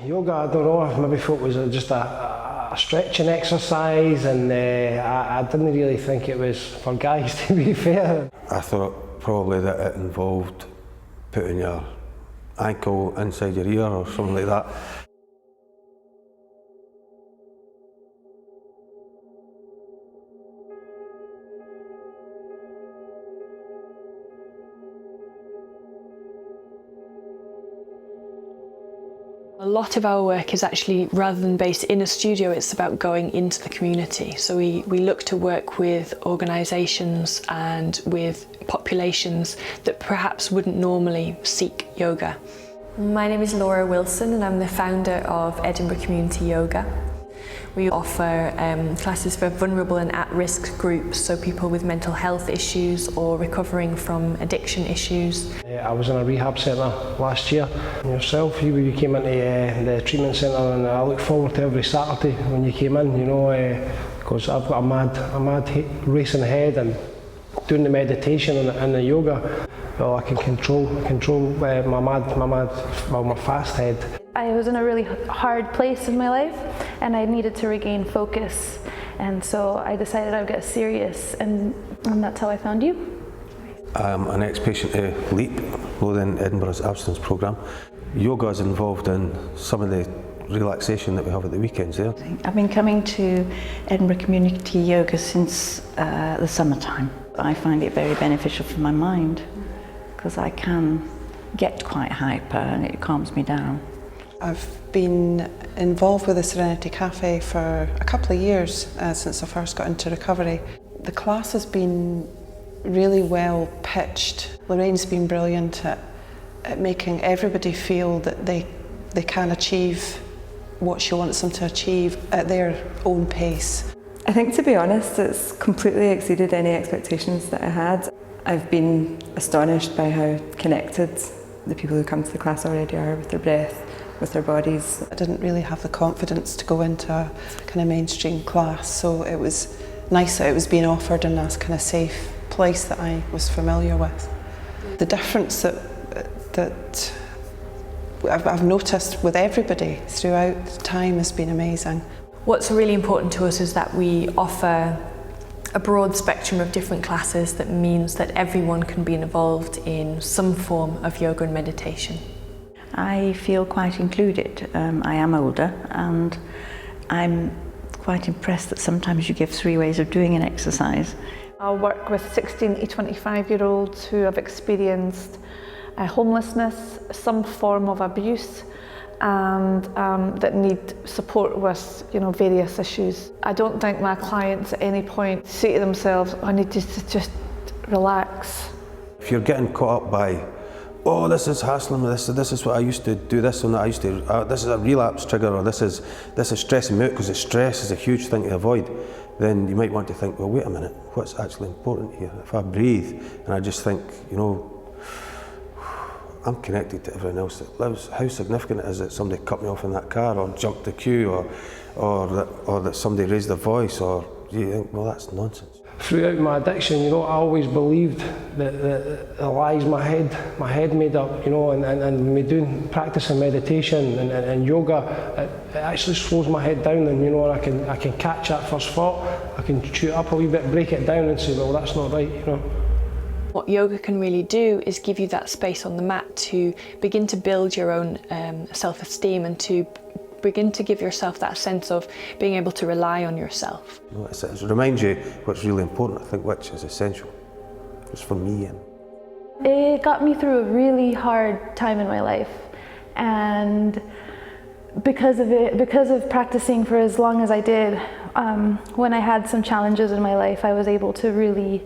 Yoga, I don't know, I maybe thought it was just a stretching exercise, and I didn't really think it was for guys, to be fair. I thought probably that it involved putting your ankle inside your ear or something like that. A lot of our work is actually, rather than based in a studio, it's about going into the community. So we look to work with organisations and with populations that perhaps wouldn't normally seek yoga. My name is Laura Wilson and I'm the founder of Edinburgh Community Yoga. We offer classes for vulnerable and at-risk groups, so people with mental health issues or recovering from addiction issues. I was in a rehab centre last year. Yourself, you came into the treatment centre, and I look forward to every Saturday when you came in, you know, because I've got a mad racing head, and doing the meditation and the yoga, well, I can control my fast head. I was in a really hard place in my life and I needed to regain focus, and so I decided I would get serious, and that's how I found you. I'm an ex-patient of LAPE, Lothian Edinburgh's abstinence programme. Yoga is involved in some of the relaxation that we have at the weekends there. I've been coming to Edinburgh Community Yoga since the summertime. I find it very beneficial for my mind because I can get quite hyper and it calms me down. I've been involved with the Serenity Cafe for a couple of years since I first got into recovery. The class has been really well pitched. Lorraine's been brilliant at making everybody feel that they can achieve what she wants them to achieve at their own pace. I think, to be honest, it's completely exceeded any expectations that I had. I've been astonished by how connected the people who come to the class already are with their breath, with their bodies. I didn't really have the confidence to go into a kind of mainstream class, so it was nice that it was being offered in a kind of safe place that I was familiar with. The difference that I've noticed with everybody throughout time has been amazing. What's really important to us is that we offer a broad spectrum of different classes that means that everyone can be involved in some form of yoga and meditation. I feel quite included. I am older and I'm quite impressed that sometimes you give 3 ways of doing an exercise. I work with 16 to 25-year-olds who have experienced homelessness, some form of abuse, and that need support with various issues. I don't think my clients at any point say to themselves, I need to just relax. If you're getting caught up by, oh, this is hassling me, this is what I used to do, this and that, this is a relapse trigger, or this is stressing me out, because stress is a huge thing to avoid, then you might want to think, well, wait a minute, what's actually important here? If I breathe and I just think, I'm connected to everyone else that lives, how significant it is that somebody cut me off in that car, or jumped the queue, or that somebody raised their voice, or you think, well, that's nonsense. Throughout my addiction, I always believed that the lies my head made up, and me practicing meditation and yoga, it actually slows my head down, and I can catch that first thought, I can chew it up a wee bit, break it down and say, well, that's not right, What yoga can really do is give you that space on the mat to begin to build your own self-esteem, and to begin to give yourself that sense of being able to rely on yourself. It reminds you what's really important, I think, which is essential. It's for me. It got me through a really hard time in my life, and because of practicing for as long as I did, when I had some challenges in my life, I was able to really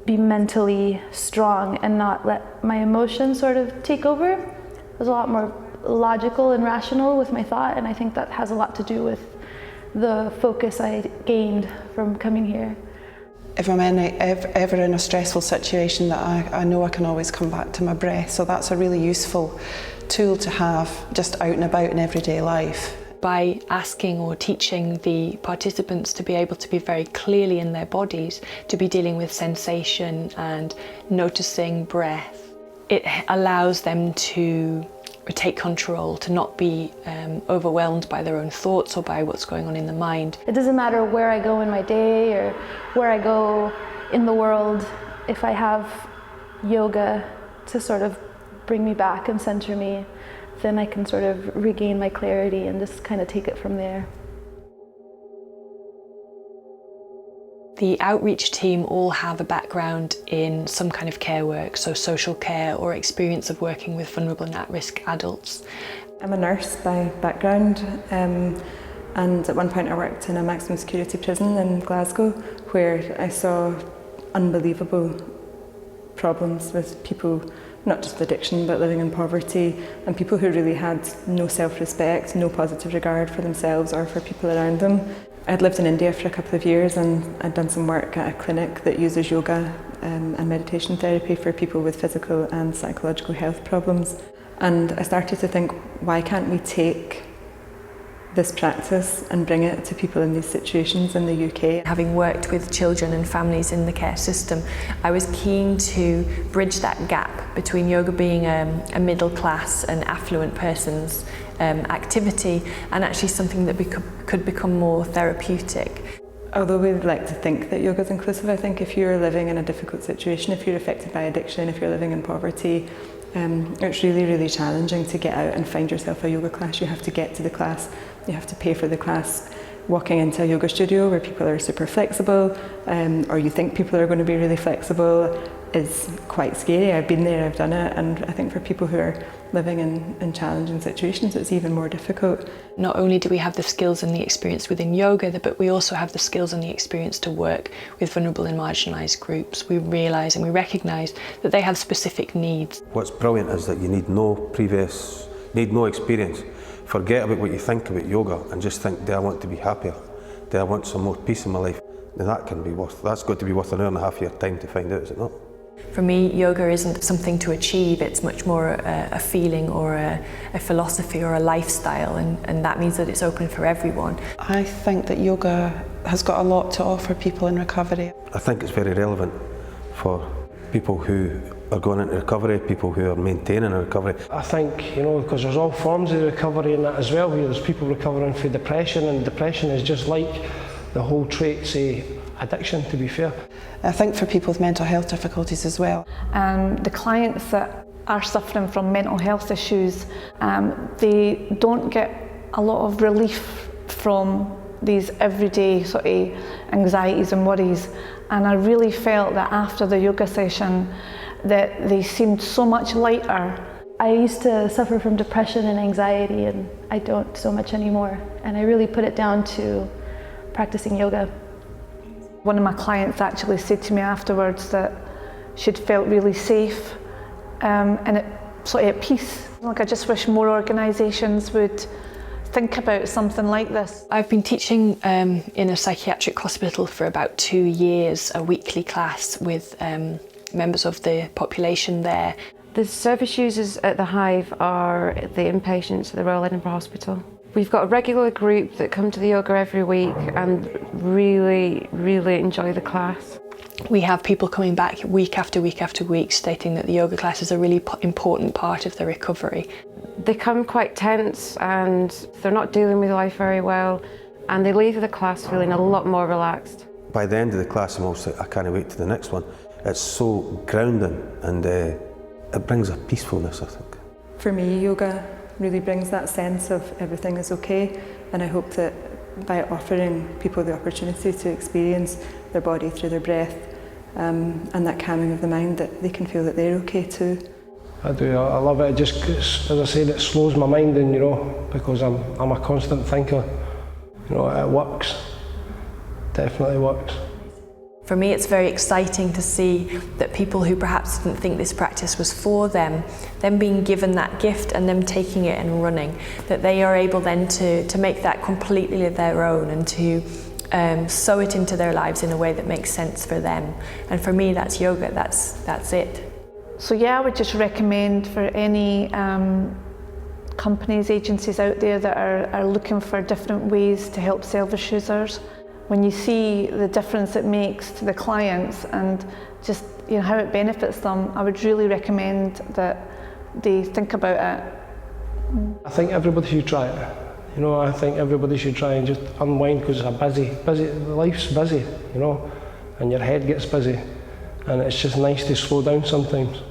be mentally strong and not let my emotions sort of take over. I was a lot more logical and rational with my thought, and I think that has a lot to do with the focus I gained from coming here. If I'm ever in a stressful situation, that I know I can always come back to my breath, so that's a really useful tool to have just out and about in everyday life. By asking or teaching the participants to be able to be very clearly in their bodies, to be dealing with sensation and noticing breath, it allows them to take control, to not be overwhelmed by their own thoughts or by what's going on in the mind. It doesn't matter where I go in my day or where I go in the world, if I have yoga to sort of bring me back and center me, then I can sort of regain my clarity and just kind of take it from there. The outreach team all have a background in some kind of care work, so social care or experience of working with vulnerable and at-risk adults. I'm a nurse by background, and at one point I worked in a maximum security prison in Glasgow, where I saw unbelievable problems with people, not just addiction, but living in poverty, and people who really had no self-respect, no positive regard for themselves or for people around them. I'd lived in India for a couple of years, and I'd done some work at a clinic that uses yoga and meditation therapy for people with physical and psychological health problems. And I started to think, why can't we take this practice and bring it to people in these situations in the UK? Having worked with children and families in the care system, I was keen to bridge that gap between yoga being a middle class and affluent person's activity and actually something that could become more therapeutic. Although we would like to think that yoga is inclusive, I think if you're living in a difficult situation, if you're affected by addiction, if you're living in poverty, it's really, really challenging to get out and find yourself a yoga class. You have to get to the class, you have to pay for the class. Walking into a yoga studio where people are super flexible, or you think people are going to be really flexible, is quite scary. I've been there, I've done it, and I think for people who are living in challenging situations, it's even more difficult. Not only do we have the skills and the experience within yoga, but we also have the skills and the experience to work with vulnerable and marginalised groups. We realise and we recognise that they have specific needs. What's brilliant is that you need no experience. Forget about what you think about yoga and just think, do I want to be happier? Do I want some more peace in my life? Now that's got to be worth an hour and a half of your time to find out, is it not? For me, yoga isn't something to achieve, it's much more a feeling or a philosophy or a lifestyle, and that means that it's open for everyone. I think that yoga has got a lot to offer people in recovery. I think it's very relevant for people who are going into recovery, people who are maintaining a recovery. I think, because there's all forms of recovery in that as well. There's people recovering from depression, and depression is just like the whole trait, say, addiction, to be fair. I think for people with mental health difficulties as well. The clients that are suffering from mental health issues, they don't get a lot of relief from these everyday sort of anxieties and worries. And I really felt that after the yoga session that they seemed so much lighter. I used to suffer from depression and anxiety, and I don't so much anymore. And I really put it down to practicing yoga. One of my clients actually said to me afterwards that she'd felt really safe and sort of at peace. Like, I just wish more organisations would think about something like this. I've been teaching in a psychiatric hospital for about 2 years, a weekly class with members of the population there. The service users at the HIVE are the inpatients at the Royal Edinburgh Hospital. We've got a regular group that come to the yoga every week and really, really enjoy the class. We have people coming back week after week after week stating that the yoga class is a really important part of their recovery. They come quite tense and they're not dealing with life very well, and they leave the class feeling a lot more relaxed. By the end of the class, I'm always like, I can't wait to the next one. It's so grounding, and it brings a peacefulness, I think. For me, yoga really brings that sense of everything is okay, and I hope that by offering people the opportunity to experience their body through their breath and that calming of the mind, that they can feel that they're okay too. I do, I love it. It just, as I said, it slows my mind down, because I'm a constant thinker. It works, definitely works. For me, it's very exciting to see that people who perhaps didn't think this practice was for them being given that gift and them taking it and running, that they are able then to make that completely their own and to sew it into their lives in a way that makes sense for them. And for me, that's yoga, that's it. So yeah, I would just recommend for any companies, agencies out there that are looking for different ways to help service users, when you see the difference it makes to the clients and just how it benefits them, I would really recommend that they think about it I think everybody should try it. You know, I think everybody should try and just unwind, because it's a busy, life's busy, you know, and your head gets busy, and it's just nice to slow down sometimes.